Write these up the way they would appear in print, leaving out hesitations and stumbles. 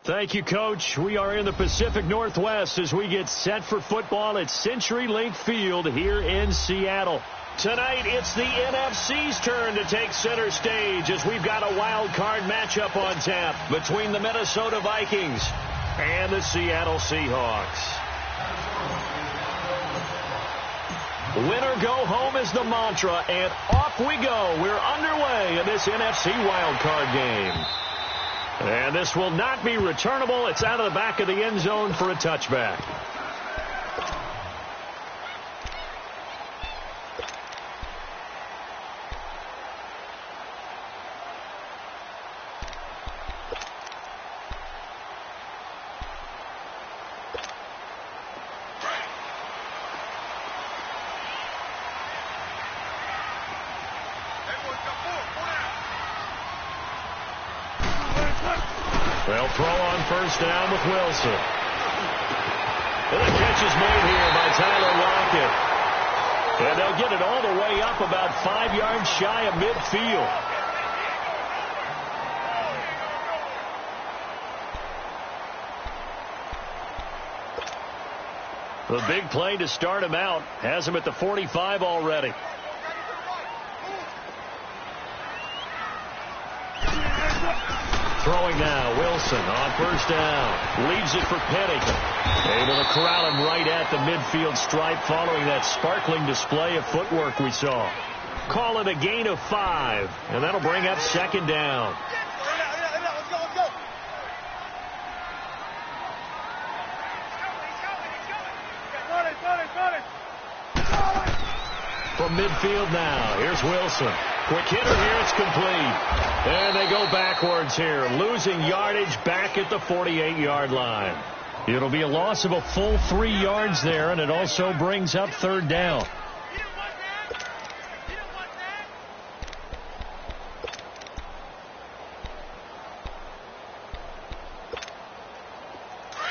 Thank you, Coach. We are in the Pacific Northwest as we get set for football at CenturyLink Field here in Seattle. Tonight, it's the NFC's turn to take center stage as we've got a wild card matchup on tap between the Minnesota Vikings and the Seattle Seahawks. Winner go home is the mantra, and off we go. We're underway in this NFC wild card game. And this will not be returnable. It's out of the back of the end zone for a touchback. They'll throw on first down with Wilson. And the catch is made here by Tyler Lockett. And they'll get it all the way up about 5 yards shy of midfield. The big play to start him out has him at the 45 already. Throwing now, Wilson on first down. Leaves it for Penny. Able to corral him right at the midfield stripe following that sparkling display of footwork we saw. Call it a gain of 5, and that'll bring up second down. From midfield now, here's Wilson. Quick hitter here, it's complete. And they go backwards here, losing yardage back at the 48-yard line. It'll be a loss of a full 3 yards there, and it also brings up third down.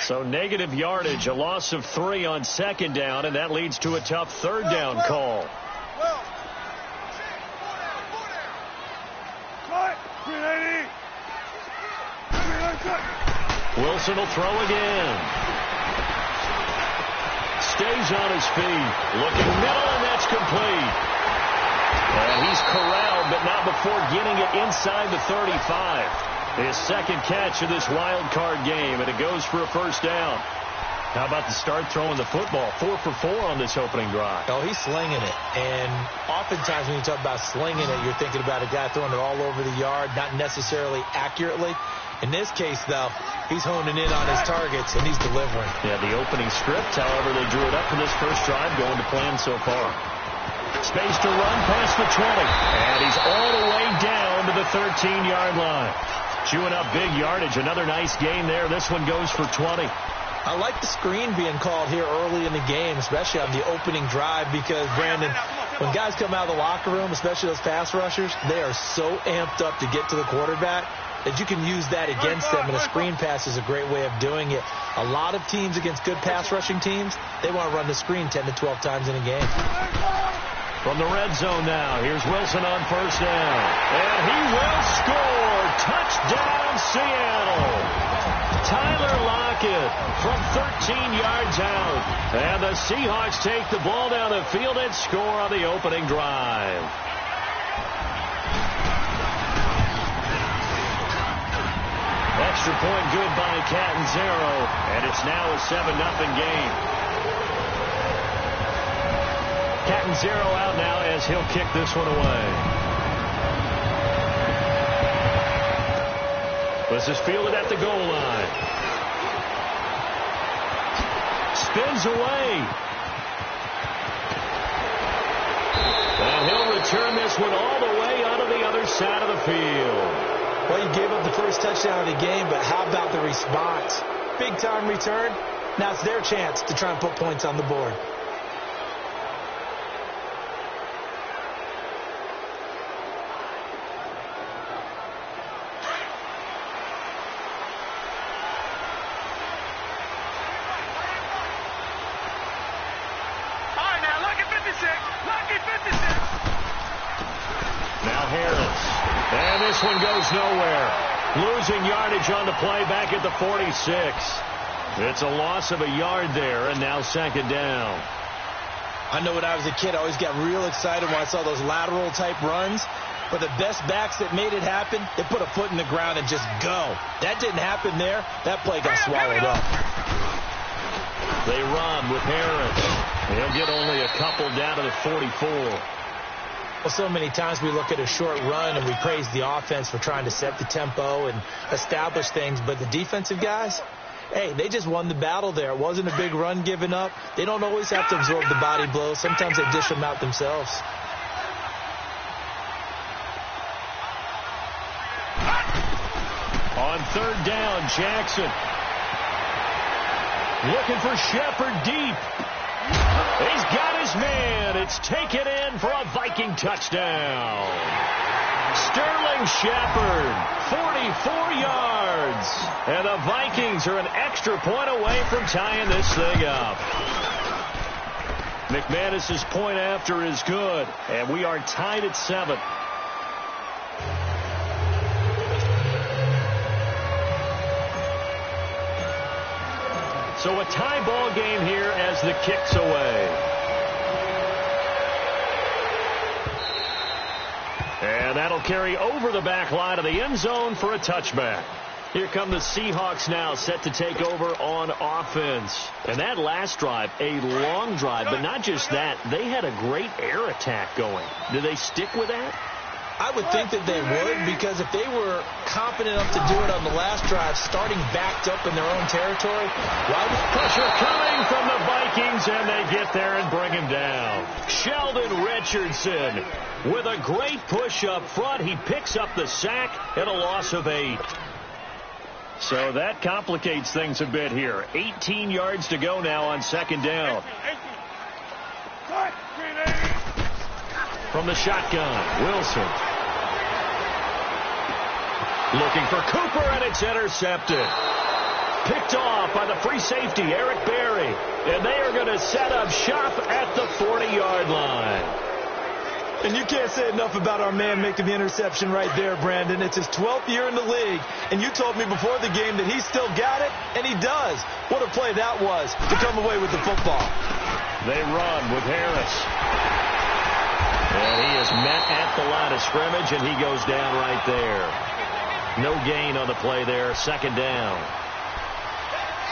So negative yardage, a loss of 3 on second down, and that leads to a tough third down call. Wilson will throw again. Stays on his feet. Looking middle, and that's complete. And he's corralled, but not before getting it inside the 35. His second catch of this wild card game, and it goes for a first down. How about the start throwing the football? 4 for 4 on this opening drive. Oh, he's slinging it. And oftentimes when you talk about slinging it, you're thinking about a guy throwing it all over the yard, not necessarily accurately. In this case, though, he's honing in on his targets, and he's delivering. Yeah, the opening script, however, they drew it up for this first drive, going to plan so far. Space to run past the 20. And he's all the way down to the 13-yard line. Chewing up big yardage. Another nice gain there. This one goes for 20. I like the screen being called here early in the game, especially on the opening drive, because, Brandon, when guys come out of the locker room, especially those pass rushers, they are so amped up to get to the quarterback that you can use that against them, and a screen pass is a great way of doing it. A lot of teams against good pass rushing teams, they want to run the screen 10 to 12 times in a game. From the red zone now, here's Wilson on first down. And he will score. Touchdown, Seattle. Tyler Lockett from 13 yards out. And the Seahawks take the ball down the field and score on the opening drive. Extra point good by Catanzaro, and it's now a 7-0 game. Catanzaro out now as he'll kick this one away. This is fielded at the goal line. Spins away. And he'll return this one all the way out of the other side of the field. Well, you gave up the first touchdown of the game, but how about the response? Big-time return. Now it's their chance to try and put points on the board. All right, now, lucky 56. Lucky 56. Now Harris. And this one goes nowhere. Losing yardage on the play back at the 46. It's a loss of a yard there, and now second down. I know when I was a kid, I always got real excited when I saw those lateral-type runs. But the best backs that made it happen, they put a foot in the ground and just go. That didn't happen there. That play got swallowed up. They run with Harris. He'll get only a couple down to the 44. Well, so many times we look at a short run and we praise the offense for trying to set the tempo and establish things. But the defensive guys, hey, they just won the battle there. It wasn't a big run given up. They don't always have to absorb the body blows. Sometimes they dish them out themselves. On third down, Jackson. Looking for Shepard deep. He's got his man. It's taken in for a Viking touchdown. Sterling Shepard, 44 yards. And the Vikings are an extra point away from tying this thing up. McManus's point after is good. And we are tied at 7. So a tie ball game here as the kick's away. And that'll carry over the back line of the end zone for a touchback. Here come the Seahawks now, set to take over on offense. And that last drive, a long drive, but not just that. They had a great air attack going. Do they stick with that? I would think that they would, because if they were confident enough to do it on the last drive, starting backed up in their own territory, why would pressure coming from the Vikings, and they get there and bring him down. Sheldon Richardson with a great push up front. He picks up the sack and a loss of 8. So that complicates things a bit here. 18 yards to go now on second down. From the shotgun, Wilson. Looking for Cooper, and it's intercepted. Picked off by the free safety, Eric Berry. And they are going to set up shop at the 40-yard line. And you can't say enough about our man making the interception right there, Brandon. It's his 12th year in the league, and you told me before the game that he still got it, and he does. What a play that was to come away with the football. They run with Harris. And he is met at the line of scrimmage, and he goes down right there. No gain on the play there. Second down.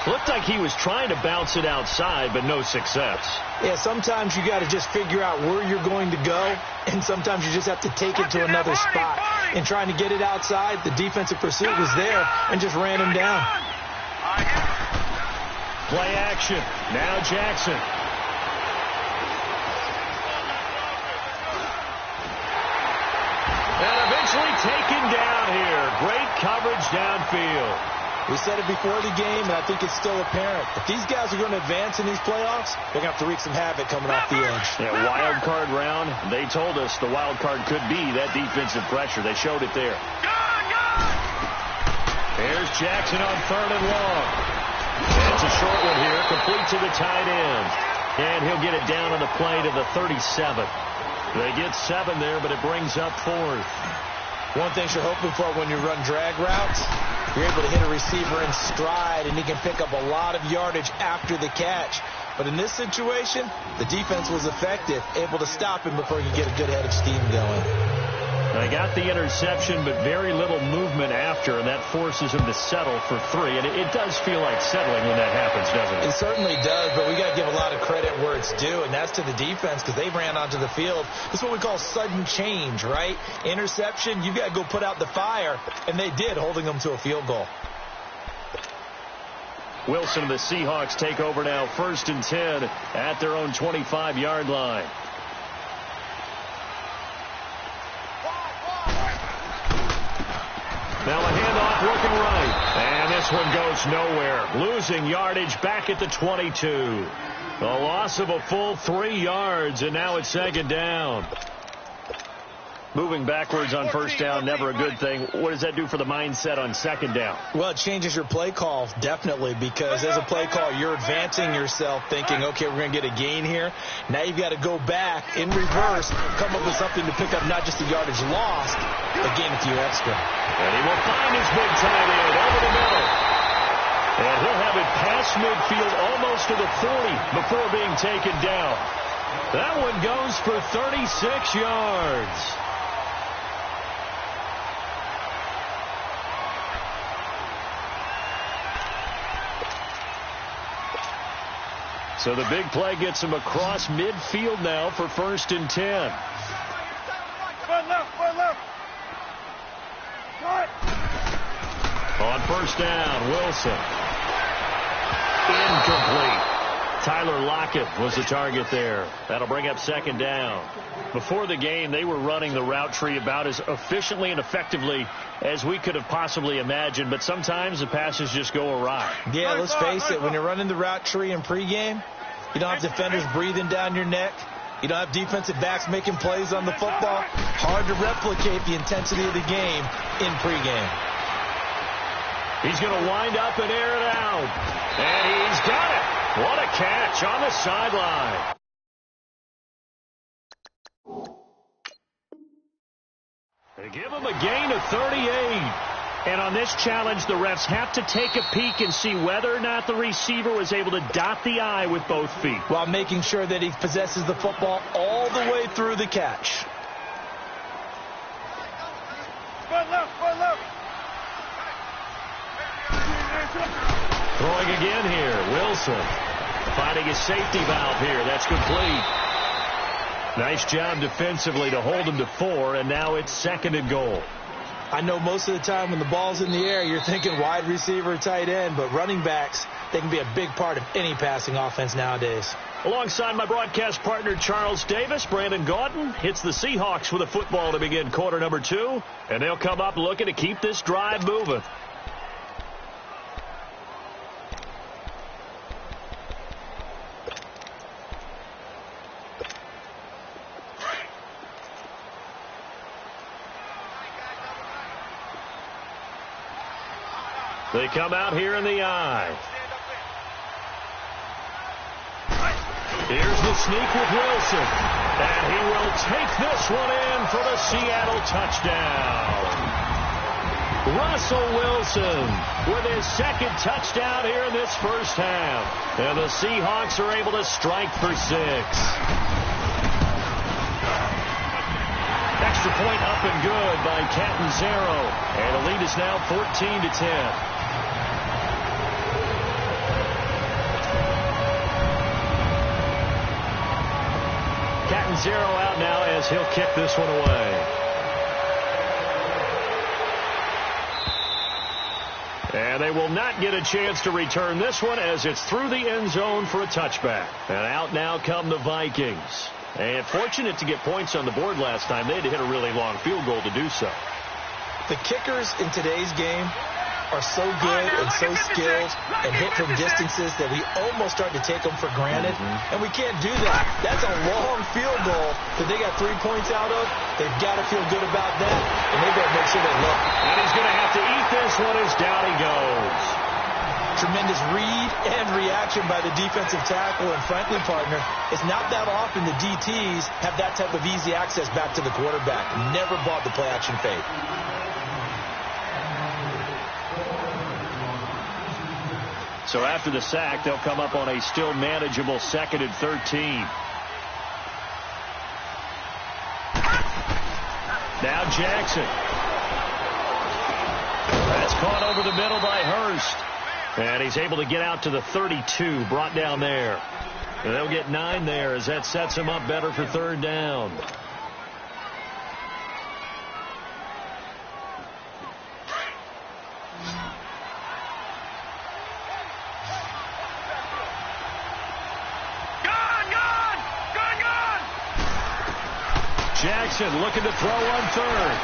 Looked like he was trying to bounce it outside, but no success. Yeah, sometimes you got to just figure out where you're going to go, and sometimes you just have to take it to another spot. And trying to get it outside, the defensive pursuit was there and just ran him down. Play action. Now Jackson. And eventually taken down here. Great coverage downfield. We said it before the game, and I think it's still apparent. If these guys are going to advance in these playoffs, they're going to have to wreak some havoc coming off the edge. Yeah, wild card round, they told us the wild card could be that defensive pressure. They showed it there. Here's Jackson on third and long. It's a short one here, complete to the tight end. And he'll get it down on the play to the 37. They get 7 there, but it brings up 4th. One thing you're hoping for when you run drag routes, you're able to hit a receiver in stride, and he can pick up a lot of yardage after the catch. But in this situation, the defense was effective, able to stop him before he could get a good head of steam going. They got the interception, but very little movement after, and that forces him to settle for 3. And it does feel like settling when that happens, doesn't it? It certainly does, but we got to give a lot of credit where it's due, and that's to the defense, because they ran onto the field. This is what we call sudden change, right? Interception, you got to go put out the fire, and they did, holding them to a field goal. Wilson and the Seahawks take over now, 1st and 10 at their own 25-yard line. Now a handoff looking right. And this one goes nowhere. Losing yardage back at the 22. A loss of a full 3 yards, and now it's second down. Moving backwards on first down, never a good thing. What does that do for the mindset on second down? Well, it changes your play call, definitely, because as a play call, you're advancing yourself thinking, okay, we're going to get a gain here. Now you've got to go back in reverse, come up with something to pick up not just the yardage lost, but gain a few extra. And he will find his big tight end over the middle. And he'll have it past midfield almost to the 40 before being taken down. That one goes for 36 yards. So the big play gets him across midfield now for 1st and 10. On first down, Wilson. Incomplete. Tyler Lockett was the target there. That'll bring up 2nd down. Before the game, they were running the route tree about as efficiently and effectively as we could have possibly imagined, but sometimes the passes just go awry. Yeah, let's face it, when you're running the route tree in pregame, you don't have defenders breathing down your neck. You don't have defensive backs making plays on the football. Hard to replicate the intensity of the game in pregame. He's going to wind up and air it out. And he's got it. What a catch on the sideline. They give him a gain of 38. And on this challenge, the refs have to take a peek and see whether or not the receiver was able to dot the I with both feet, while making sure that he possesses the football all the way through the catch. Throwing again here, Wilson. Finding his safety valve here. That's complete. Nice job defensively to hold him to 4, and now it's 2nd and goal. I know most of the time when the ball's in the air, you're thinking wide receiver, tight end, but running backs, they can be a big part of any passing offense nowadays. Alongside my broadcast partner, Charles Davis, Brandon Gaudin hits the Seahawks with a football to begin quarter number 2, and they'll come up looking to keep this drive moving. They come out here in the I. Here's the sneak with Wilson. And he will take this one in for the Seattle touchdown. Russell Wilson with his 2nd touchdown here in this first half. And the Seahawks are able to strike for 6. Extra point up and good by Catanzaro. And the lead is now 14-10. Catanzaro out now as he'll kick this one away. And they will not get a chance to return this one as it's through the end zone for a touchback. And out now come the Vikings. And fortunate to get points on the board last time. They had to hit a really long field goal to do so. The kickers in today's game are so good and so skilled and hit from distances that we almost start to take them for granted. And we can't do that. That's a long field goal that they got 3 points out of. They've got to feel good about that, and they better make sure they look. And he's going to have to eat this one as down he goes. Tremendous read and reaction by the defensive tackle, and frankly, partner, it's not that often the DTs have that type of easy access back to the quarterback. Never bought the play-action fake. So after the sack, they'll come up on a still manageable 2nd and 13. Now Jackson. That's caught over the middle by Hurst. And he's able to get out to the 32, brought down there. And they'll get 9 there as that sets him up better for 3rd down. Jackson looking to throw on 3rd.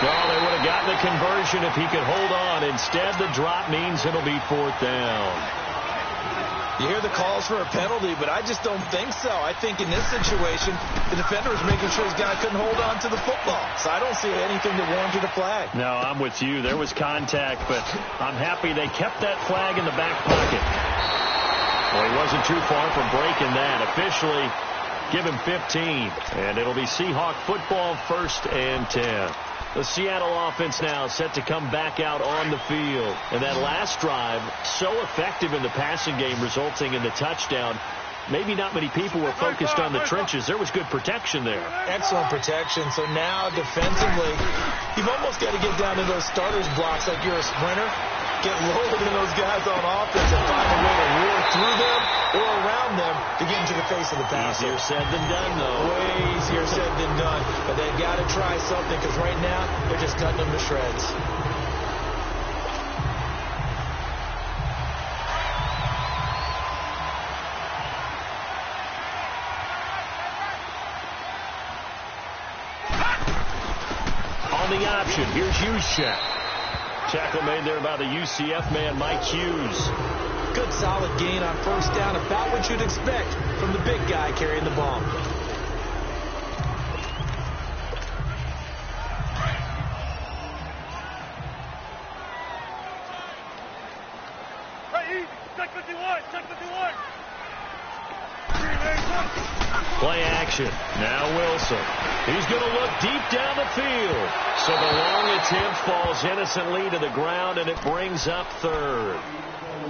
Well, they would have gotten the conversion if he could hold on. Instead, the drop means it'll be 4th down. You hear the calls for a penalty, but I just don't think so. I think in this situation, the defender was making sure his guy couldn't hold on to the football. So I don't see anything that warranted a flag. No, I'm with you. There was contact, but I'm happy they kept that flag in the back pocket. Well, he wasn't too far from breaking that. Officially, give him 15. And it'll be Seahawk football, 1st and 10. The Seattle offense now set to come back out on the field. And that last drive, so effective in the passing game, resulting in the touchdown. Maybe not many people were focused on the trenches. There was good protection there. Excellent protection. So now defensively, you've almost got to get down to those starters blocks like you're a sprinter. Get loaded in those guys on offense and find a way to roar through them or around them to get into the face of the passer. Easier said than done, though. Way easier said than done. But they've got to try something because right now they're just cutting them to shreds. On the option, here's Juszczyk. Tackle made there by the UCF man, Mike Hughes. Good solid gain on 1st down, about what you'd expect from the big guy carrying the ball. Check 51, check 51. Play action. Now Wilson. He's going to look deep down the field. So the long attempt falls innocently to the ground, and it brings up 3rd.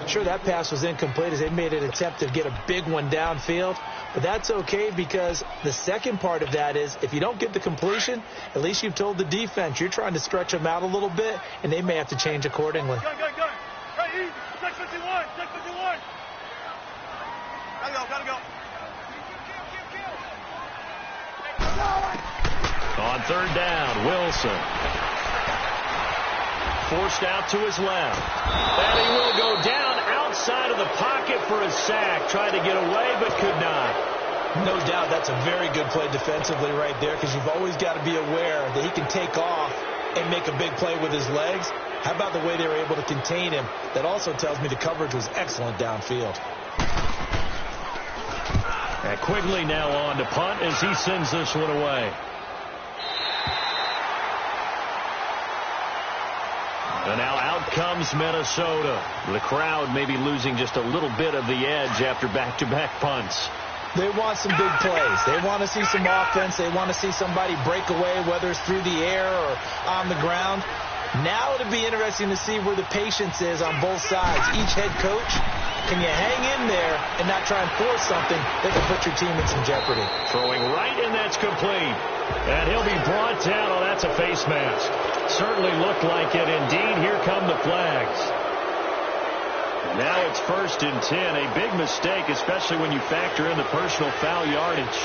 Sure, that pass was incomplete as they made an attempt to get a big one downfield. But that's okay because the second part of that is if you don't get the completion, at least you've told the defense you're trying to stretch them out a little bit, and they may have to change accordingly. Go. Hey, check 51, check 51. Gotta go. On 3rd down, Wilson. Forced out to his left. And he will go down outside of the pocket for a sack. Tried to get away, but could not. No doubt that's a very good play defensively right there because you've always got to be aware that he can take off and make a big play with his legs. How about the way they were able to contain him? That also tells me the coverage was excellent downfield. And Quigley now on to punt as he sends this one away. And now out comes Minnesota. The crowd maybe losing just a little bit of the edge after back-to-back punts. They want some big plays. They want to see some offense. They want to see somebody break away, whether it's through the air or on the ground. Now it'll be interesting to see where the patience is on both sides. Each head coach, can you hang in there and not try and force something that can put your team in some jeopardy? Throwing right, and that's complete. And he'll be brought down. Oh, that's a face mask. Certainly looked like it. Indeed, here come the flags. And now it's 1st and 10. A big mistake, especially when you factor in the personal foul yardage.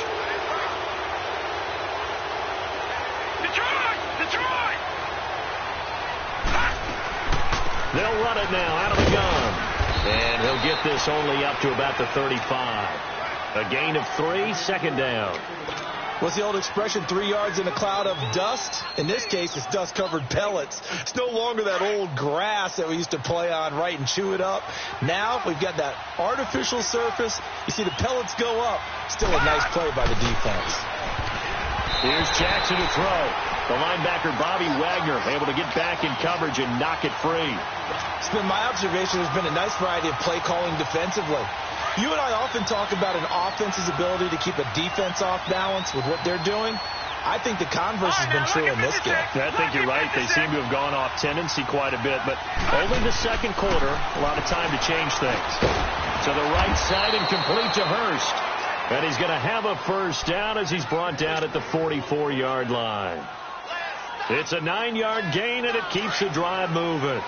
Detroit! They'll run it now out of the gun. And he'll get this only up to about the 35. A gain of 3, 2nd down. What's the old expression, 3 yards in a cloud of dust? In this case, it's dust-covered pellets. It's no longer that old grass that we used to play on, right, and chew it up. Now we've got that artificial surface. You see the pellets go up. Still a nice play by the defense. Here's Jackson to throw. The linebacker, Bobby Wagner, able to get back in coverage and knock it free. It's been my observation there's been a nice variety of play calling defensively. You and I often talk about an offense's ability to keep a defense off balance with what they're doing. I think the converse has been true in this game. I think you're right. They seem to have gone off tendency quite a bit, but only the 2nd quarter, a lot of time to change things. To the right side and complete to Hurst. And he's going to have a 1st down as he's brought down at the 44-yard line. It's a 9-yard gain, and it keeps the drive moving.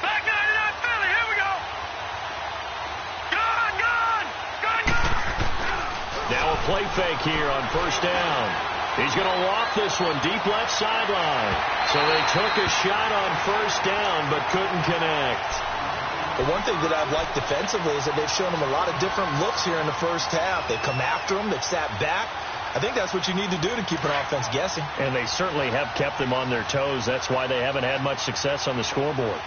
Back 99 Philly, here we go. Gone. Now a play fake here on 1st down. He's going to loft this one deep left sideline. So they took a shot on 1st down, but couldn't connect. The one thing that I've liked defensively is that they've shown them a lot of different looks here in the 1st half. They've come after them. They've sat back. I think that's what you need to do to keep an offense guessing. And they certainly have kept them on their toes. That's why they haven't had much success on the scoreboard.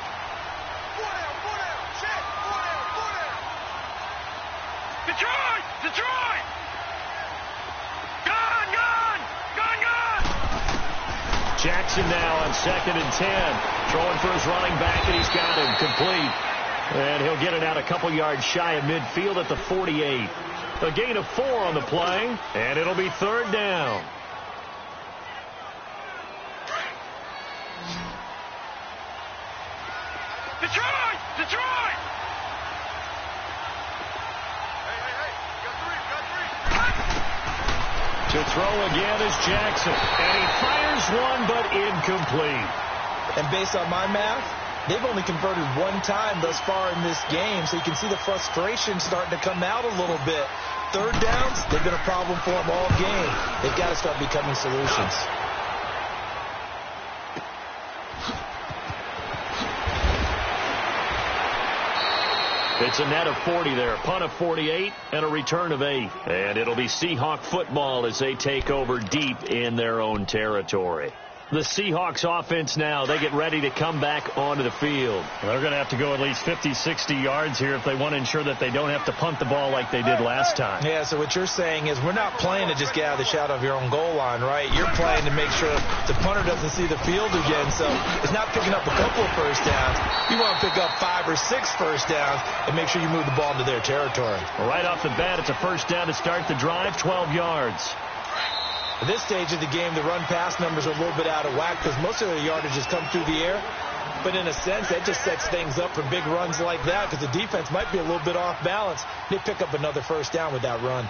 Jackson now on 2nd and 10. Throwing for his running back, and he's got him complete. And he'll get it out a couple yards shy of midfield at the 48. A gain of 4 on the play, and it'll be 3rd down. Detroit! Detroit! To throw again is Jackson. And he fires one, but incomplete. And based on my math, they've only converted 1 time thus far in this game, so you can see the frustration starting to come out a little bit. 3rd downs, they've been a problem for them all game. They've got to start becoming solutions. It's a net of 40 there, punt of 48, and a return of 8. And it'll be Seahawk football as they take over deep in their own territory. The Seahawks offense now, they get ready to come back onto the field. They're going to have to go at least 50, 60 yards here if they want to ensure that they don't have to punt the ball like they did last time. Yeah, so what you're saying is we're not playing to just get out of the shadow of your own goal line, right? You're playing to make sure the punter doesn't see the field again. So it's not picking up a couple of first downs. You want to pick up 5 or 6 first downs and make sure you move the ball into their territory. Right off the bat, it's a first down to start the drive, 12 yards. At this stage of the game, the run-pass numbers are a little bit out of whack because most of their yardage has come through the air. But in a sense, that just sets things up for big runs like that because the defense might be a little bit off balance. They pick up another first down with that run.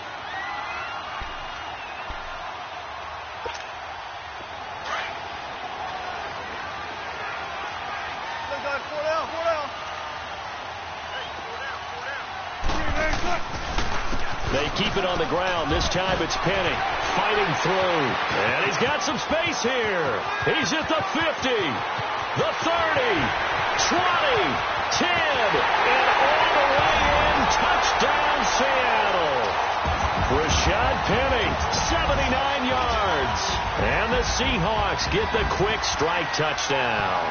They keep it on the ground. This time it's Penny fighting through. And he's got some space here. He's at the 50, the 30, 20, 10, and all the way in. Touchdown, Seattle. Rashad Penny, 79 yards. And the Seahawks get the quick strike touchdown.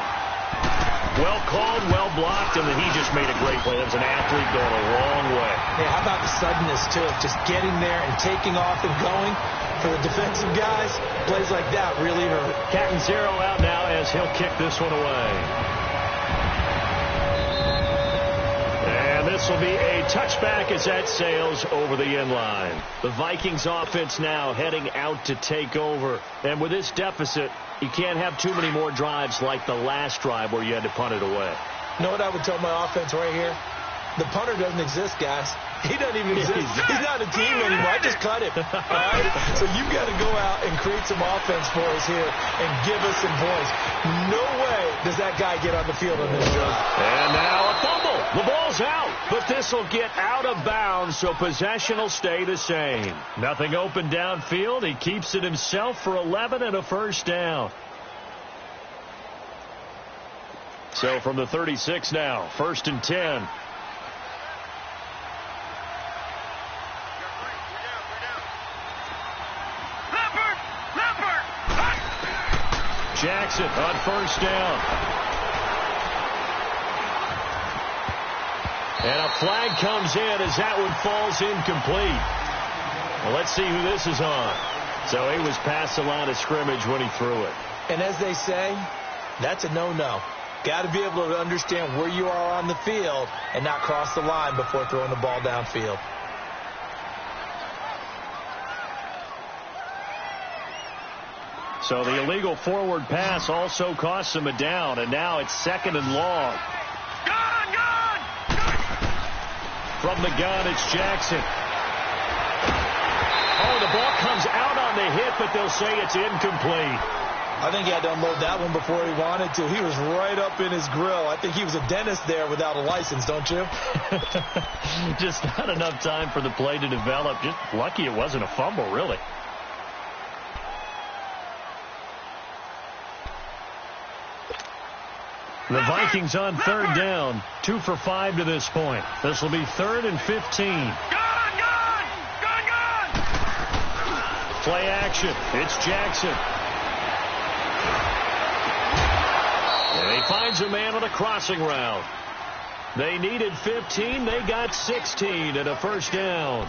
Well called, well blocked, and he just made a great play. That was an athlete going a long way. Yeah, how about the suddenness, too? Just getting there and taking off and going. For the defensive guys, plays like that really hurt. Catanzaro out now as he'll kick this one away. And this will be a touchback as that sails over the end line. The Vikings offense now heading out to take over. And with this deficit, you can't have too many more drives like the last drive where you had to punt it away. You know what I would tell my offense right here? The punter doesn't exist, guys. He doesn't even exist. He's not a team anymore. I just cut him. All right? So you've got to go out and create some offense for us here and give us some points. No way does that guy get on the field on this drive. And now a fumble. The ball's out. But this will get out of bounds, so possession will stay the same. Nothing open downfield. He keeps it himself for 11 and a first down. So from the 36 now, 1st and 10. Jackson on first down. And a flag comes in as that one falls incomplete. Well, let's see who this is on. So he was past the line of scrimmage when he threw it. And as they say, that's a no-no. Got to be able to understand where you are on the field and not cross the line before throwing the ball downfield. So the illegal forward pass also costs him a down, and now it's 2nd and long. Gun! From the gun, it's Jackson. Oh, the ball comes out on the hit, but they'll say it's incomplete. I think he had to unload that one before he wanted to. He was right up in his grill. I think he was a dentist there without a license, don't you? Just not enough time for the play to develop. Just lucky it wasn't a fumble, really. The Vikings on 3rd down, 2 for 5 to this point. This will be 3rd and 15. Gun! Play action. It's Jackson. And he finds a man on a crossing route. They needed 15. They got 16 and a first down.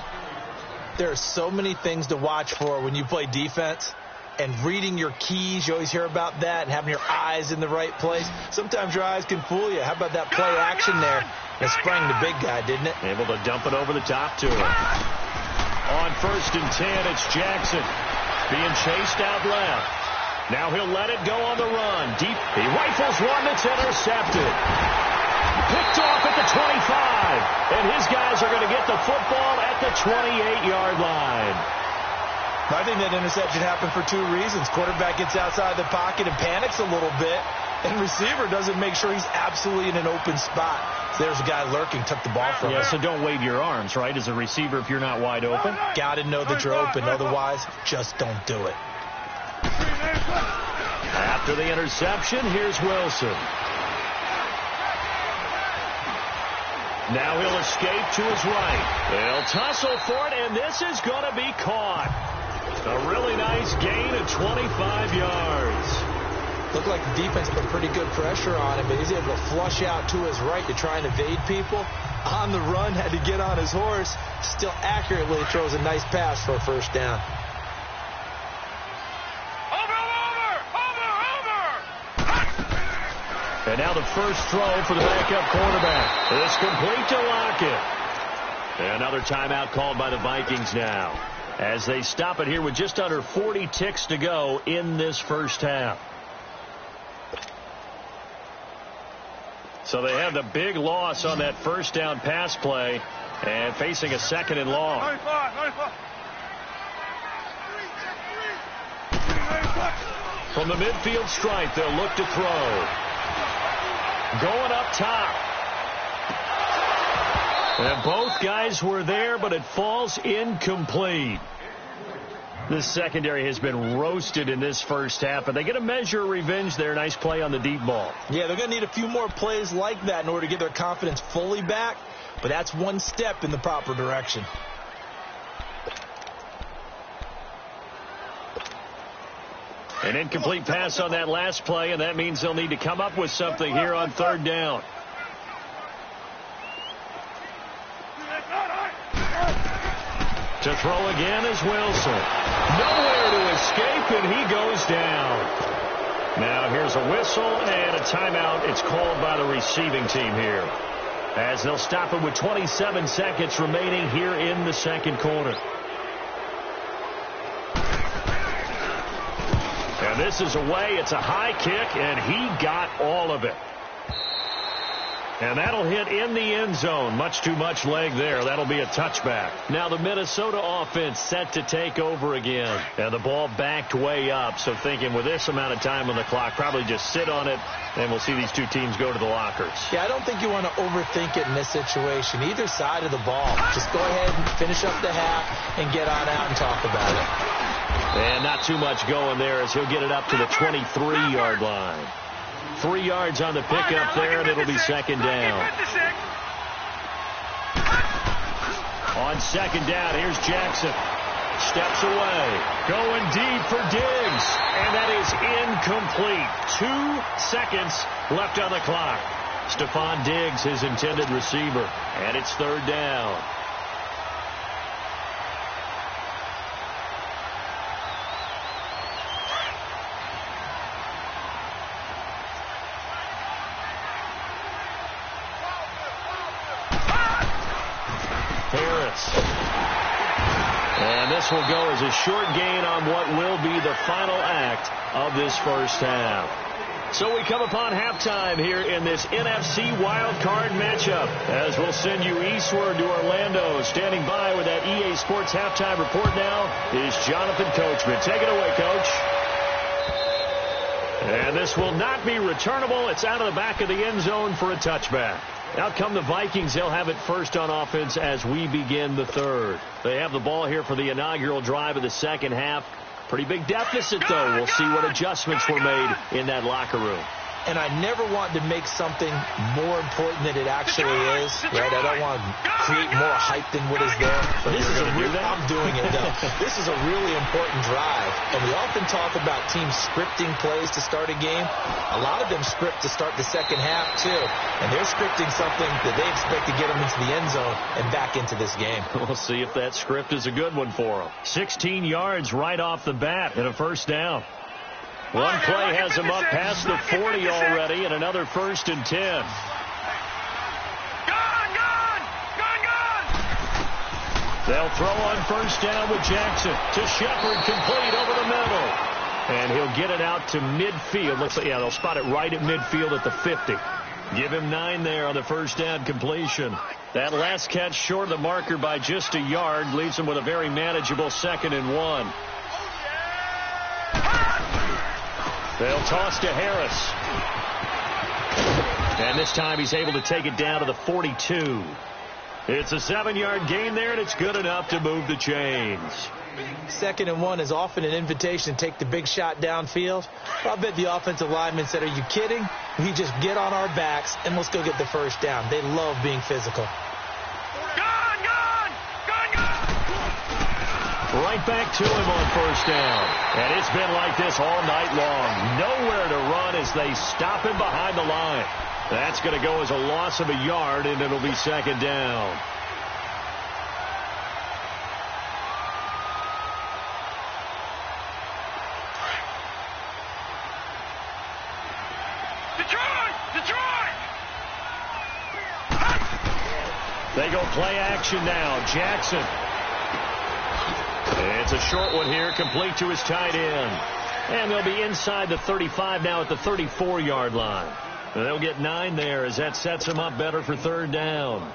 There are so many things to watch for when you play defense. And reading your keys, you always hear about that, and having your eyes in the right place. Sometimes your eyes can fool you. How about that play action there? It sprang the big guy, didn't it? Able to dump it over the top to him. On 1st and 10, it's Jackson being chased out left. Now he'll let it go on the run. Deep. He rifles one that's intercepted. Picked off at the 25. And his guys are going to get the football at the 28-yard line. I think that interception happened for 2 reasons. Quarterback gets outside the pocket and panics a little bit, and receiver doesn't make sure he's absolutely in an open spot. So there's a guy lurking, took the ball from him. Yeah, so don't wave your arms, right, as a receiver if you're not wide open. Got to know that you're open. Otherwise, just don't do it. After the interception, here's Wilson. Now he'll escape to his right. They'll tussle for it, and this is going to be caught. A really nice gain of 25 yards. Looked like the defense put pretty good pressure on him, but he's able to flush out to his right to try and evade people. On the run, had to get on his horse. Still accurately throws a nice pass for a first down. And now the first throw for the backup quarterback. It's complete to Lockett. Another timeout called by the Vikings now, as they stop it here with just under 40 ticks to go in this first half. So they have the big loss on that first down pass play and facing a 2nd and long. 95. From the midfield stripe, they'll look to throw. Going up top. And both guys were there, but it falls incomplete. This secondary has been roasted in this first half, and they get a measure of revenge there. Nice play on the deep ball. Yeah, they're going to need a few more plays like that in order to get their confidence fully back, but that's one step in the proper direction. An incomplete pass on that last play, and that means they'll need to come up with something here on 3rd down. To throw again is Wilson. Nowhere to escape, and he goes down. Now here's a whistle and a timeout. It's called by the receiving team here, as they'll stop it with 27 seconds remaining here in the 2nd quarter. And this is away. It's a high kick, and he got all of it. And that'll hit in the end zone. Much too much leg there. That'll be a touchback. Now the Minnesota offense set to take over again. And the ball backed way up. So thinking with this amount of time on the clock, probably just sit on it, and we'll see these two teams go to the lockers. Yeah, I don't think you want to overthink it in this situation. Either side of the ball. Just go ahead and finish up the half and get on out and talk about it. And not too much going there as he'll get it up to the 23-yard line. 3 yards on the pickup there, and it'll be 2nd down. On 2nd down, here's Jackson. Steps away. Going deep for Diggs. And that is incomplete. 2 seconds left on the clock. Stephon Diggs, his intended receiver. And it's 3rd down. And this will go as a short gain on what will be the final act of this first half. So we come upon halftime here in this NFC WildCard matchup, as we'll send you eastward to Orlando. Standing by with that EA Sports halftime report now is Jonathan Coachman. Take it away, Coach. And this will not be returnable. It's out of the back of the end zone for a touchback. Out come the Vikings. They'll have it first on offense as we begin the 3rd. They have the ball here for the inaugural drive of the 2nd half. Pretty big deficit, though. We'll see what adjustments were made in that locker room. and I never want to make something more important than it actually is, right? I don't want to create more hype than what is there. But this is I'm doing it, though. This is a really important drive, and we often talk about teams scripting plays to start a game. A lot of them script to start the second half, too, and they're scripting something that they expect to get them into the end zone and back into this game. We'll see if that script is a good one for them. 16 yards right off the bat and a first down. One play has him up past the 40 already, and another 1st and 10. Gone! They'll throw on first down with Jackson to Shepard, complete over the middle. And he'll get it out to midfield. Looks like, yeah, they'll spot it right at midfield at the 50. Give him 9 there on the first down completion. That last catch short of the marker by just a yard leaves him with a very manageable 2nd and 1. They'll toss to Harris. And this time he's able to take it down to the 42. It's a 7-yard gain there, and it's good enough to move the chains. 2nd and 1 is often an invitation to take the big shot downfield. I bet the offensive lineman said, are you kidding? We just get on our backs, and let's go get the first down. They love being physical. Right back to him on first down. And it's been like this all night long. Nowhere to run as they stop him behind the line. That's going to go as a loss of a yard, and it'll be 2nd down. Detroit! They go play action now. Jackson. It's a short one here, complete to his tight end. And they'll be inside the 35 now at the 34-yard line. They'll get 9 there as that sets them up better for 3rd down.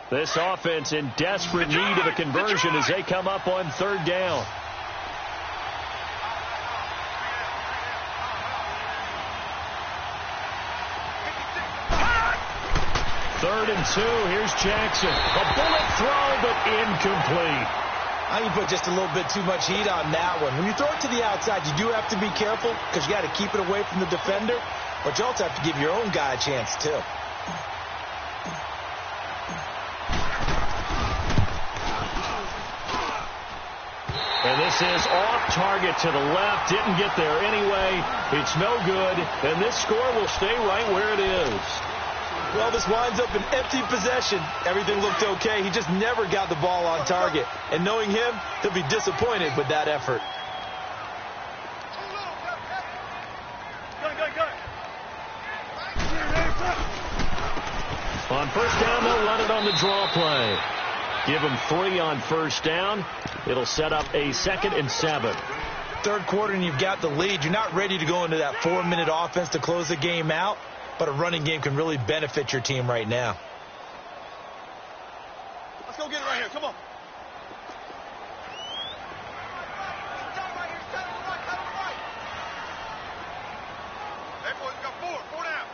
This offense in desperate need of a conversion as they come up on 3rd down. Third and 2. Here's Jackson. A bullet throw, but incomplete. I think you put just a little bit too much heat on that one. When you throw it to the outside, you do have to be careful because you got to keep it away from the defender, but you also have to give your own guy a chance, too. And this is off target to the left. Didn't get there anyway. It's no good, and this score will stay right where it is. Well, this winds up an empty possession. Everything looked okay. He just never got the ball on target. And knowing him, he'll be disappointed with that effort. On first down, they'll run it on the draw play. Give him 3 on first down. It'll set up a 2nd and 7. Third quarter and you've got the lead. You're not ready to go into that 4-minute offense to close the game out. But a running game can really benefit your team right now. Let's go get it right here. Come on. Hey, boys, we got 4 down.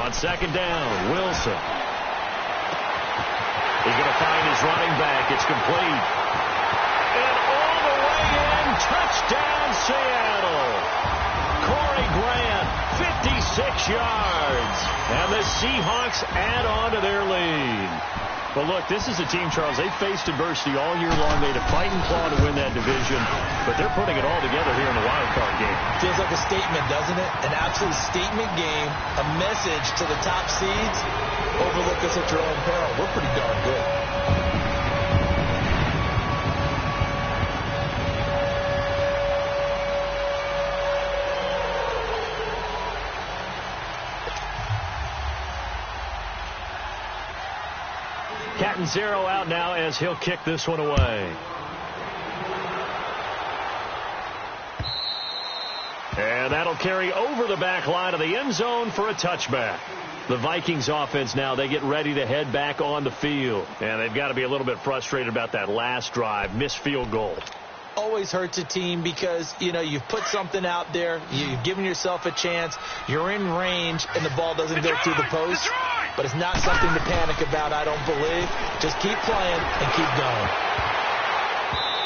On 2nd down, Wilson. He's going to find his running back. It's complete. And all the way in, touchdown Seattle. Corey Grant, 56 yards. And the Seahawks add on to their lead. Well, look, this is a team, Charles, they faced adversity all year long. They had to fight and claw to win that division, but they're putting it all together here in the WildCard game. Feels like a statement, doesn't it? An absolute statement game, a message to the top seeds. Overlook us at your own peril. We're pretty darn good. Captain Zero out now as he'll kick this one away. And that'll carry over the back line of the end zone for a touchback. The Vikings offense now, they get ready to head back on the field. And they've got to be a little bit frustrated about that last drive, missed field goal. Always hurts a team because, you know, you've put something out there, you've given yourself a chance, you're in range, and the ball doesn't go through the post. But it's not something to panic about, I don't believe. Just keep playing and keep going.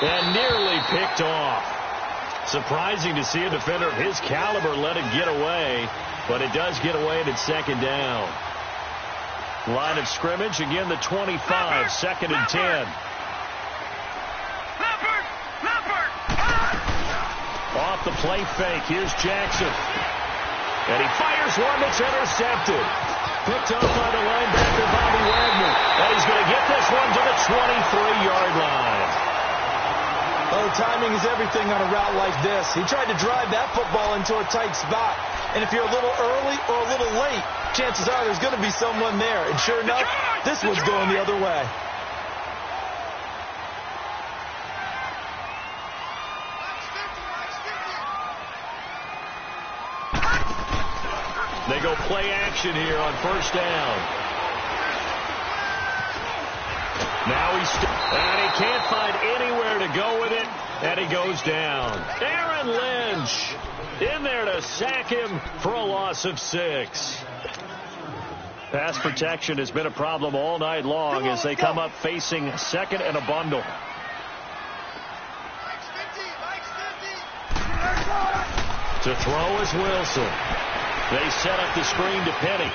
And nearly picked off. Surprising to see a defender of his caliber let it get away, but it does get away and it's second down. Line of scrimmage, again the 25, second and 10. Off the play fake, here's Jackson. And he fires one that's intercepted. Picked up by the linebacker, Bobby Wagner. And he's going to get this one to the 23-yard line. Oh, timing is everything on a route like this. He tried to drive that football into a tight spot. And if you're a little early or a little late, chances are there's going to be someone there. And sure enough, this one's going the other way. They go play action here on first down. Now and he can't find anywhere to go with it, and he goes down. Aaron Lynch in there to sack him for a loss of 6. Pass protection has been a problem all night long as they come up facing second and a bundle. To throw is Wilson. They set up the screen to Penny.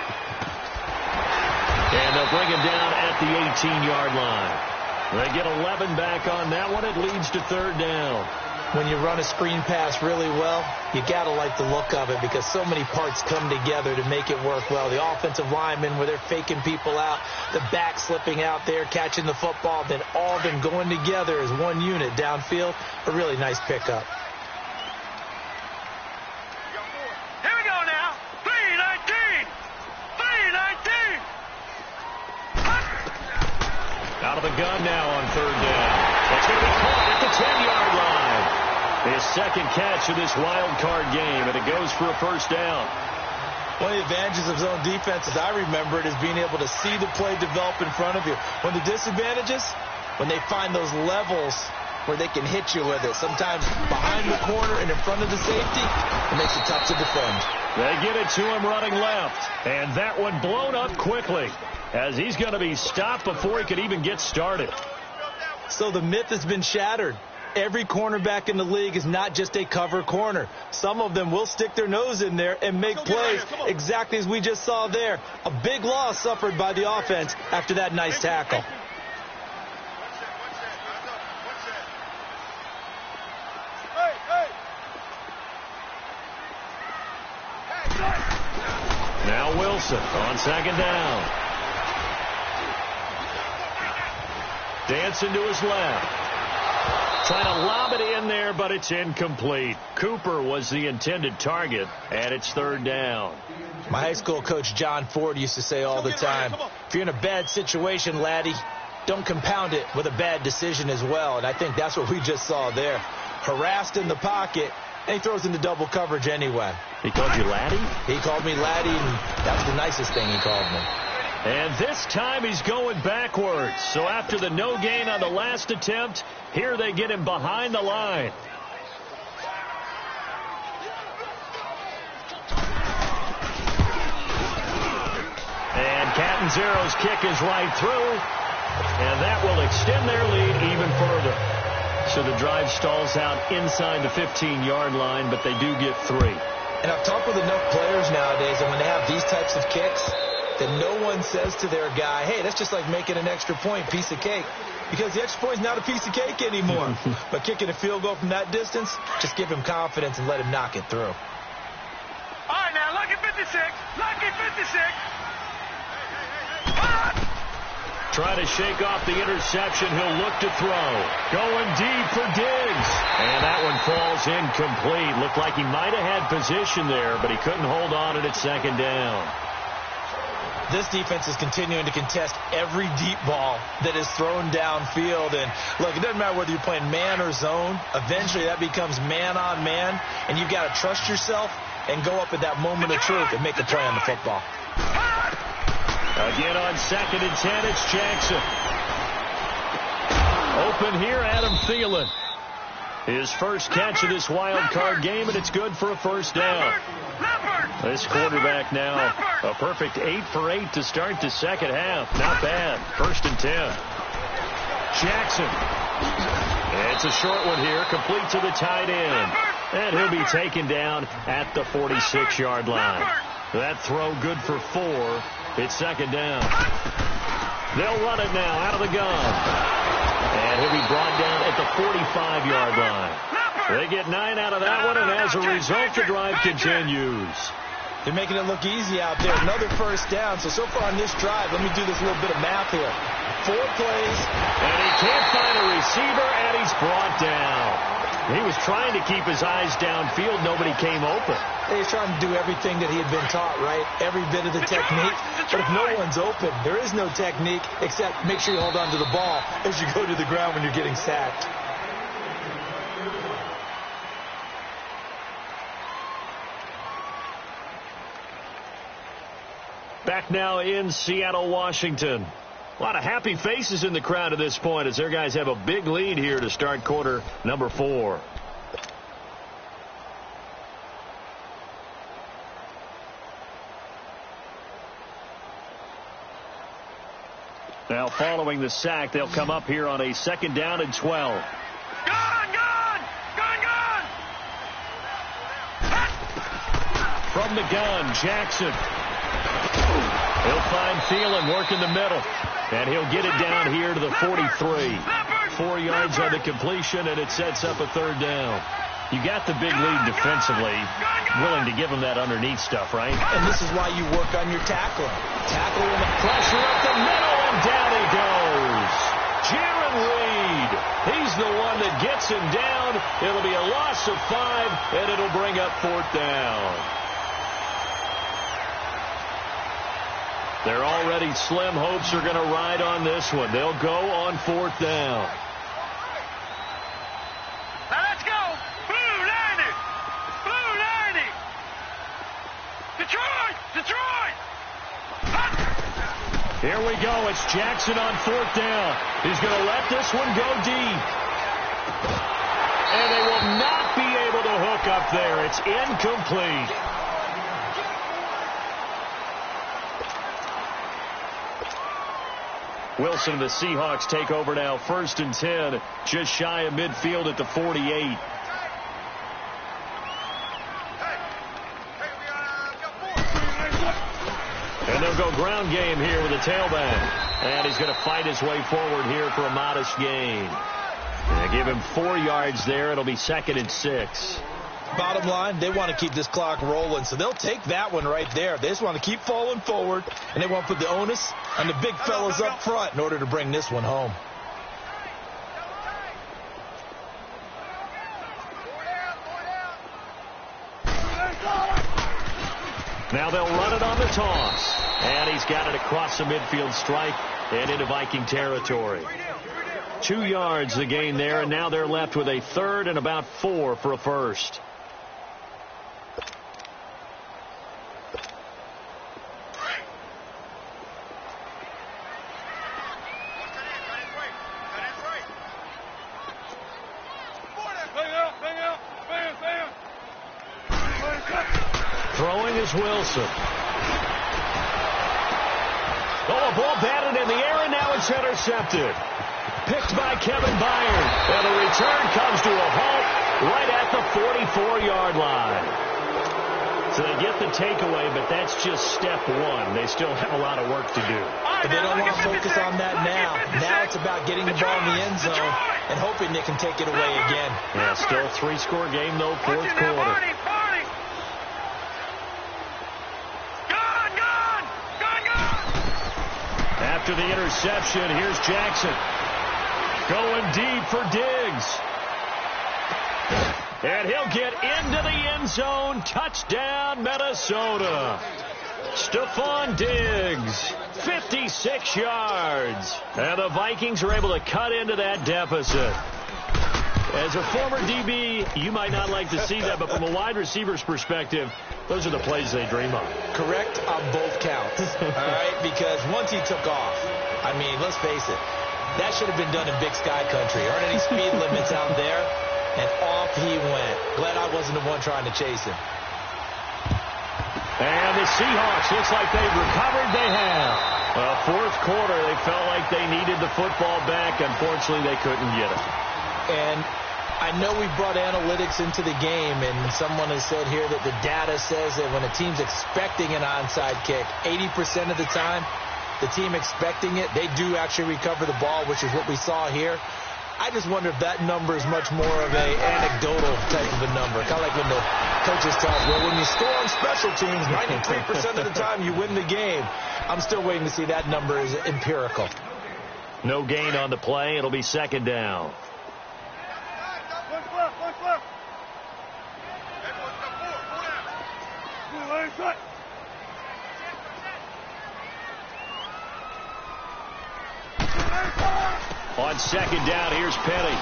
And they'll bring him down at the 18-yard line. They get 11 back on that one. It leads to third down. When you run a screen pass really well, you got to like the look of it because so many parts come together to make it work well. The offensive linemen where they're faking people out, the back slipping out there, catching the football, then all of them going together as one unit downfield. A really nice pickup. Here we go now. 3-19. 3-19. Out of the gun now on third down. It's going to be caught at the 10-yard line. His second catch of this wild card game, and it goes for a first down. One of the advantages of zone defense, as I remember it, is being able to see the play develop in front of you. One of the disadvantages, when they find those levels where they can hit you with it, sometimes behind the corner and in front of the safety, it makes it tough to defend. They get it to him running left, and that one blown up quickly as he's going to be stopped before he could even get started. So the myth has been shattered. Every cornerback in the league is not just a cover corner. Some of them will stick their nose in there and make plays exactly as we just saw there. A big loss suffered by the offense after that nice tackle. Now Wilson on second down. Dancing to his left. Trying to lob it in there, but it's incomplete. Cooper was the intended target, and it's third down. My high school coach, John Ford, used to say all the time, if you're in a bad situation, laddie, don't compound it with a bad decision as well. And I think that's what we just saw there. Harassed in the pocket, and he throws into double coverage anyway. He called you laddie? He called me laddie, and that was the nicest thing he called me. And this time he's going backwards. So after the no gain on the last attempt, here they get him behind the line. And Catanzaro's kick is right through. And that will extend their lead even further. So the drive stalls out inside the 15-yard line, but they do get 3. And I've talked with enough players nowadays, and when they have these types of kicks, that no one says to their guy, hey, that's just like making an extra point, piece of cake. Because the extra point is not a piece of cake anymore. But kicking a field goal from that distance, just give him confidence and let him knock it through. All right, now, lucky 56. Lucky 56. Trying to shake off the interception. He'll look to throw. Going deep for Diggs. And that one falls incomplete. Looked like he might have had position there, but he couldn't hold on at second down. This defense is continuing to contest every deep ball that is thrown downfield. And, look, it doesn't matter whether you're playing man or zone. Eventually that becomes man-on-man, and you've got to trust yourself and go up at that moment of truth and make a play on the football. Again on second and 10, it's Jackson. Open here, Adam Thielen. His first catch of this wild card game, and it's good for a first down. This quarterback now a perfect 8 for 8 to start the second half. Not bad. First and 10. Jackson. It's a short one here, complete to the tight end. And he'll be taken down at the 46-yard line. That throw good for 4. It's second down. They'll run it now out of the gun. And he'll be brought down at the 45-yard line. They get 9 out of that one, and as a result, the drive continues. They're making it look easy out there. Another first down. So far on this drive, let me do this little bit of math here. 4 plays. And he can't find a receiver, and he's brought down. He was trying to keep his eyes downfield. Nobody came open. He's trying to do everything that he had been taught, right? Every bit of the technique. But if no one's open, there is no technique except make sure you hold on to the ball as you go to the ground when you're getting sacked. Back now in Seattle, Washington. A lot of happy faces in the crowd at this point as their guys have a big lead here to start quarter number 4. Now following the sack, they'll come up here on a 2nd down and 12. From the gun, Jackson. He'll find Thielen, work in the middle. And he'll get it down here to the 43. 4 yards on the completion, and it sets up a 3rd down. You got the big lead defensively. Willing to give him that underneath stuff, right? And this is why you work on your tackling. Tackle in the pressure up the middle, And down he goes. Jaron Reed. He's the one that gets him down. It'll be a loss of 5, and it'll bring up 4th down. Their already slim hopes are going to ride on this one. They'll go on 4th down. Now let's go. Blue 90. Blue 90. Detroit. Detroit. Here we go. It's Jackson on 4th down. He's going to let this one go deep. And they will not be able to hook up there. It's incomplete. Wilson and the Seahawks take over now. 1st and 10, just shy of midfield at the 48. And they'll go ground game here with a tailback. And he's going to fight his way forward here for a modest gain. And give him 4 yards there. It'll be 2nd and 6. Bottom line, they want to keep this clock rolling, so they'll take that one right there. They just want to keep falling forward, and they want to put the onus on the big fellas up front in order to bring this one home. Now they'll run it on the toss. And he's got it across the midfield strike and into Viking territory. 2 yards the gain there, and now they're left with a 3rd and about 4 for a first. Throwing is Wilson. Oh, a ball batted in the air, and now it's intercepted. Picked by Kevin Byard. And the return comes to a halt right at the 44-yard line. So they get the takeaway, but that's just step 1. They still have a lot of work to do. But they don't want to focus on that now. Now it's about getting the ball in the end zone and hoping they can take it away again. Yeah, still a 3-score game, though, 4th quarter. After the interception, here's Jackson. Going deep for Diggs. And he'll get into the end zone. Touchdown, Minnesota. Stephon Diggs, 56 yards. And the Vikings are able to cut into that deficit. As a former DB, you might not like to see that, but from a wide receiver's perspective, those are the plays they dream of. Correct on both counts, all right? Because once he took off, I mean, let's face it, that should have been done in Big Sky Country. Aren't any speed limits out there? And off he went. Glad I wasn't the one trying to chase him. And the Seahawks, looks like they've recovered. They have. Well, fourth quarter, they felt like they needed the football back. Unfortunately, they couldn't get it. And I know we brought analytics into the game, and someone has said here that the data says that when a team's expecting an onside kick, 80% of the time, the team expecting it, they do actually recover the ball, which is what we saw here. I just wonder if that number is much more of a anecdotal type of a number. Kind of like when the coaches tell us, well, when you score on special teams, 93% of the time you win the game. I'm still waiting to see that number is empirical. No gain on the play. It'll be second down. On second down, here's Petty.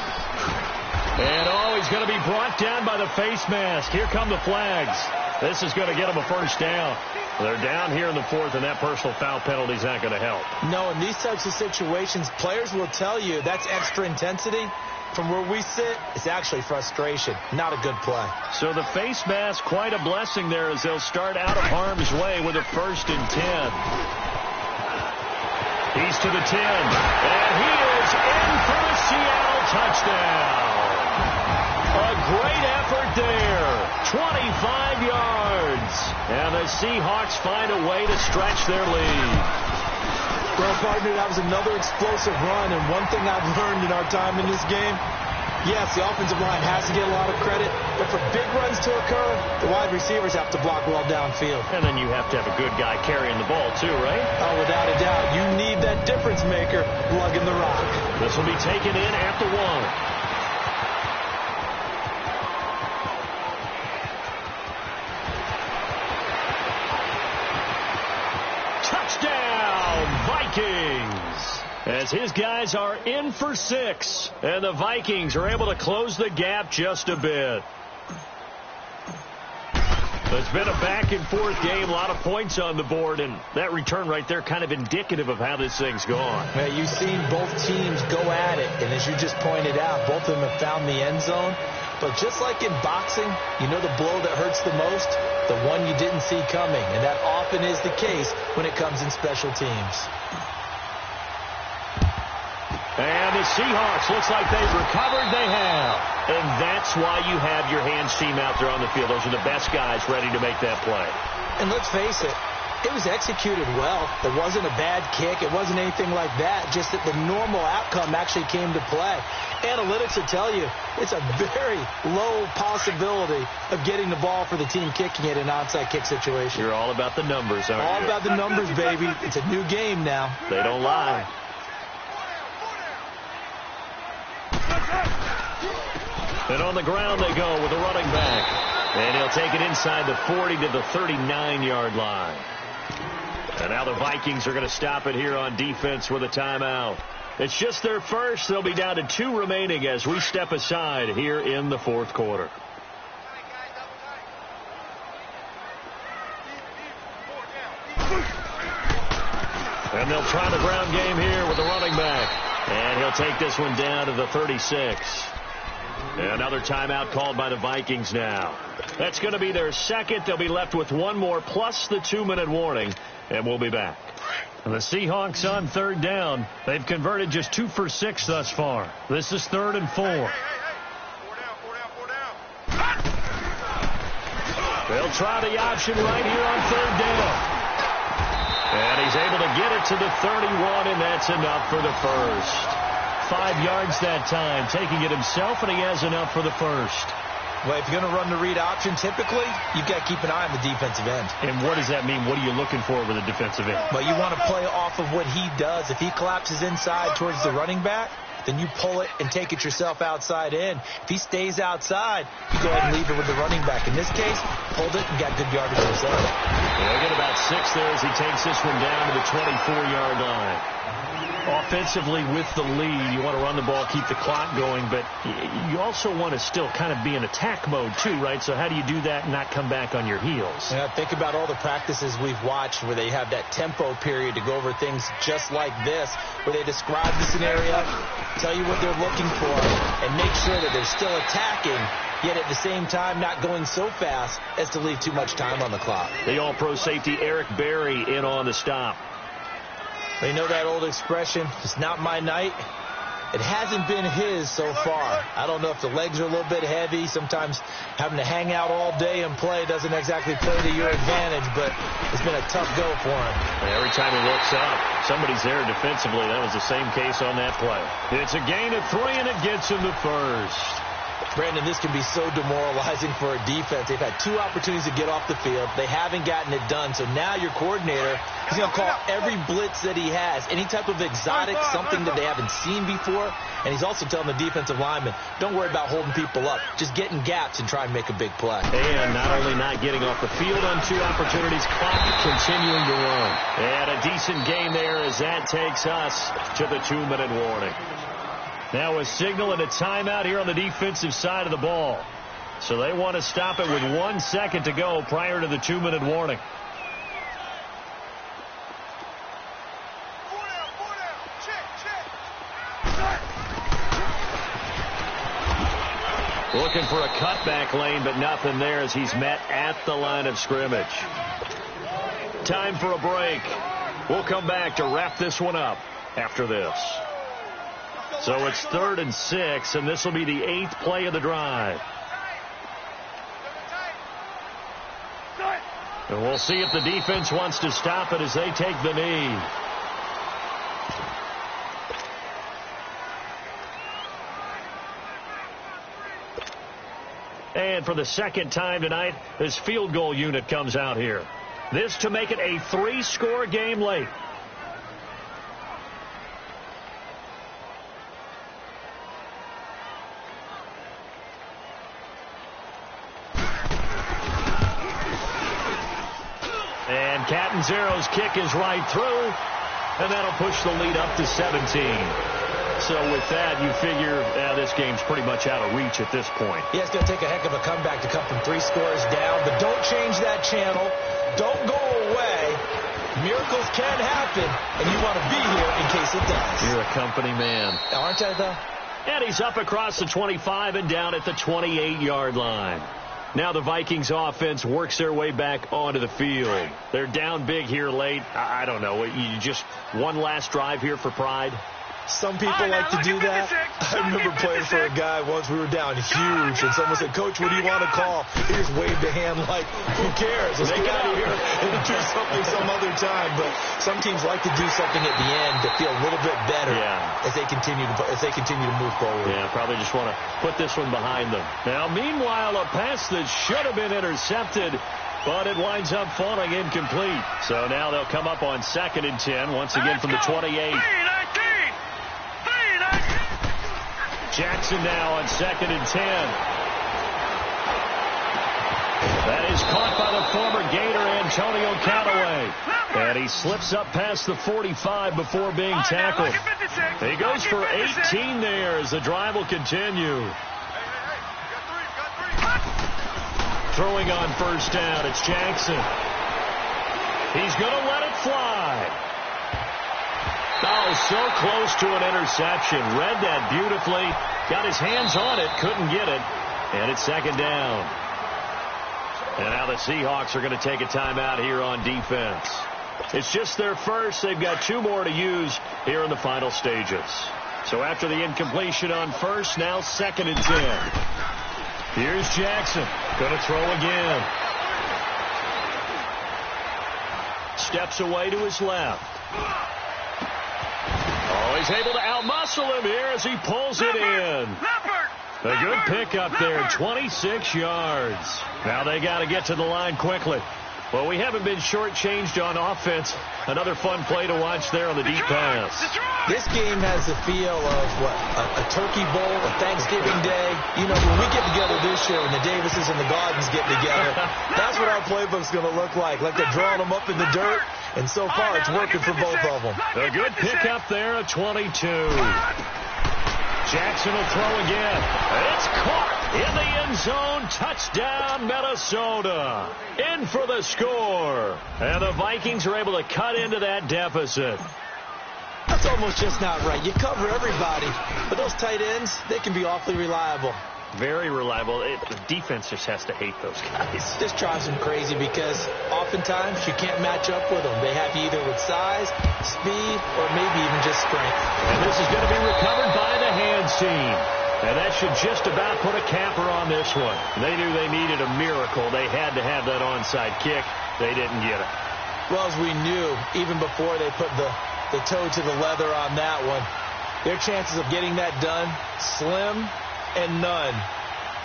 And he's going to be brought down by the face mask. Here come the flags. This is going to get him a first down. They're down here in the fourth, and that personal foul penalty is not going to help. No, in these types of situations, players will tell you that's extra intensity. From where we sit, it's actually frustration. Not a good play. So the face mask, quite a blessing there as they'll start out of harm's way with a 1st and 10. He's to the 10, and he is in for a Seattle touchdown. A great effort there, 25 yards, and the Seahawks find a way to stretch their lead. Well, partner, that was another explosive run, and one thing I've learned in our time in this game, yes, the offensive line has to get a lot of credit, but for big runs to occur, the wide receivers have to block well downfield. And then you have to have a good guy carrying the ball too, right? Oh, without a doubt. You need that difference maker lugging the rock. This will be taken in at the 1. Vikings, as his guys are in for 6, and the Vikings are able to close the gap just a bit. It's been a back-and-forth game, a lot of points on the board, and that return right there kind of indicative of how this thing's gone. Yeah, you've seen both teams go at it, and as you just pointed out, both of them have found the end zone. But just like in boxing, you know the blow that hurts the most? The one you didn't see coming, and that often is the case when it comes in special teams. And the Seahawks, looks like they've recovered. They have. And that's why you have your hands team out there on the field. Those are the best guys ready to make that play. And let's face it, it was executed well. It wasn't a bad kick. It wasn't anything like that. Just that the normal outcome actually came to play. Analytics will tell you it's a very low possibility of getting the ball for the team kicking it in an onside kick situation. You're all about the numbers, aren't you? All about the numbers, baby. It's a new game now. They don't lie. And on the ground they go with the running back. And he'll take it inside the 40 to the 39-yard line. And now the Vikings are going to stop it here on defense with a timeout. It's just their first. They'll be down to 2 remaining as we step aside here in the fourth quarter. And they'll try the ground game here with the running back. And he'll take this one down to the 36. Another timeout called by the Vikings now. That's going to be their second. They'll be left with 1 more plus the 2-minute warning. And we'll be back. And the Seahawks on 3rd down. They've converted just 2 for 6 thus far. This is 3rd and 4. They'll try the option right here on 3rd down. And he's able to get it to the 31, and that's enough for the first. 5 yards that time, taking it himself, and he has enough for the first. Well, if you're going to run the read option, typically, you've got to keep an eye on the defensive end. And what does that mean? What are you looking for with a defensive end? Well, you want to play off of what he does. If he collapses inside towards the running back, then you pull it and take it yourself outside in. If he stays outside, you go ahead and leave it with the running back. In this case, pulled it and got good yardage himself. They'll get about 6 there as he takes this one down to the 24-yard line. Offensively with the lead, you want to run the ball, keep the clock going, but you also want to still kind of be in attack mode too, right? So how do you do that and not come back on your heels? Yeah, think about all the practices we've watched where they have that tempo period to go over things just like this, where they describe the scenario, tell you what they're looking for, and make sure that they're still attacking, yet at the same time not going so fast as to leave too much time on the clock. The all-pro safety Eric Berry in on the stop. Well, you know that old expression, it's not my night. It hasn't been his so far. I don't know if the legs are a little bit heavy. Sometimes having to hang out all day and play doesn't exactly play to your advantage, but it's been a tough go for him. Every time he looks up, somebody's there defensively. That was the same case on that play. It's a gain of 3, and it gets him the first. Brandon, this can be so demoralizing for a defense. They've had 2 opportunities to get off the field. They haven't gotten it done. So now your coordinator is going to call every blitz that he has, any type of exotic, something that they haven't seen before. And he's also telling the defensive lineman, don't worry about holding people up. Just get in gaps and try and make a big play. And not only not getting off the field on 2 opportunities, clock continuing to run. And a decent game there as that takes us to the 2-minute warning. Now a signal and a timeout here on the defensive side of the ball. So they want to stop it with 1 second to go prior to the 2-minute warning. Looking for a cutback lane, but nothing there as he's met at the line of scrimmage. Time for a break. We'll come back to wrap this one up after this. So it's 3rd and 6, and this will be the 8th play of the drive. And we'll see if the defense wants to stop it as they take the knee. And for the second time tonight, this field goal unit comes out here. This to make it a 3-score game late. And Catanzaro's kick is right through, and that'll push the lead up to 17. So with that, you figure this game's pretty much out of reach at this point. Yeah, it's going to take a heck of a comeback to come from 3 scores down, but don't change that channel. Don't go away. Miracles can happen, and you want to be here in case it does. You're a company man. Aren't I, though? And he's up across the 25 and down at the 28-yard line. Now the Vikings offense works their way back onto the field. They're down big here late. I don't know. You just one last drive here for pride? Some people like to do that. I remember playing for a guy once. We were down huge, and someone said, Coach, what do you want to call? He just waved a hand like, who cares? Let's get out of here and do something some other time. But some teams like to do something at the end to feel a little bit better as they continue to move forward. Yeah, probably just want to put this one behind them. Now, meanwhile, a pass that should have been intercepted, but it winds up falling incomplete. So now they'll come up on 2nd and 10, once again from the 28. Jackson now on 2nd and 10. That is caught by the former Gator Antonio Callaway. And he slips up past the 45 before being tackled. He goes for 18 there as the drive will continue. Throwing on 1st down, it's Jackson. He's going to let it fly. Oh, so close to an interception. Read that beautifully. Got his hands on it. Couldn't get it. And it's 2nd down. And now the Seahawks are going to take a timeout here on defense. It's just their first. They've got 2 more to use here in the final stages. So after the incompletion on 1st, now 2nd and 10. Here's Jackson. Going to throw again. Steps away to his left. Oh, he's able to outmuscle him here as he pulls it in. A good pickup there, 26 yards. Now they got to get to the line quickly. Well, we haven't been shortchanged on offense. Another fun play to watch there on the deep pass. This game has the feel of, a turkey bowl, a Thanksgiving day. You know, when we get together this year, when the Davises and the Gardens get together, that's what our playbook's going to look like. Like they're drawing them up in the dirt, and so far it's working for both of them. A good pickup there at 22. Jackson will throw again. It's caught in the end zone. Touchdown, Minnesota. In for the score. And the Vikings are able to cut into that deficit. That's almost just not right. You cover everybody, but those tight ends, they can be awfully reliable. Very reliable. The defense just has to hate those guys. This drives them crazy because oftentimes you can't match up with them. They have you either with size, speed, or maybe even just strength. And this is going to be recovered by the hands team. And that should just about put a capper on this one. They knew they needed a miracle. They had to have that onside kick. They didn't get it. Well, as we knew, even before they put the toe to the leather on that one, their chances of getting that done, slim and none.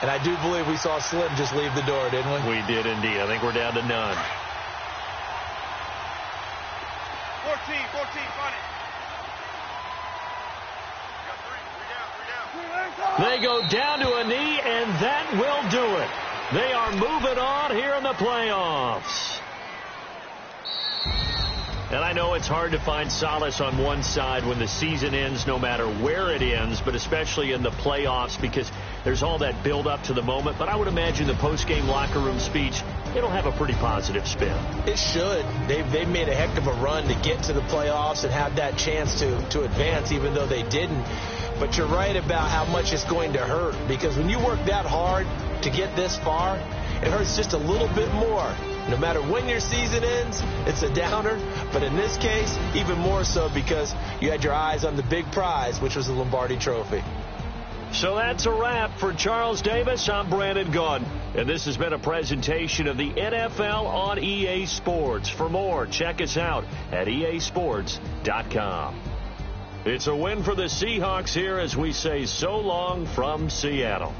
And I do believe we saw Slim just leave the door, didn't we? We did indeed. I think we're down to none. 14, find it. They go down to a knee, and that will do it. They are moving on here in the playoffs. And I know it's hard to find solace on one side when the season ends, no matter where it ends, but especially in the playoffs because there's all that build up to the moment. But I would imagine the post-game locker room speech, it'll have a pretty positive spin. It should. They've made a heck of a run to get to the playoffs and have that chance to advance, even though they didn't. But you're right about how much it's going to hurt because when you work that hard to get this far, it hurts just a little bit more. No matter when your season ends, it's a downer. But in this case, even more so because you had your eyes on the big prize, which was the Lombardi Trophy. So that's a wrap for Charles Davis. I'm Brandon Gaudin. And this has been a presentation of the NFL on EA Sports. For more, check us out at easports.com. It's a win for the Seahawks here as we say so long from Seattle.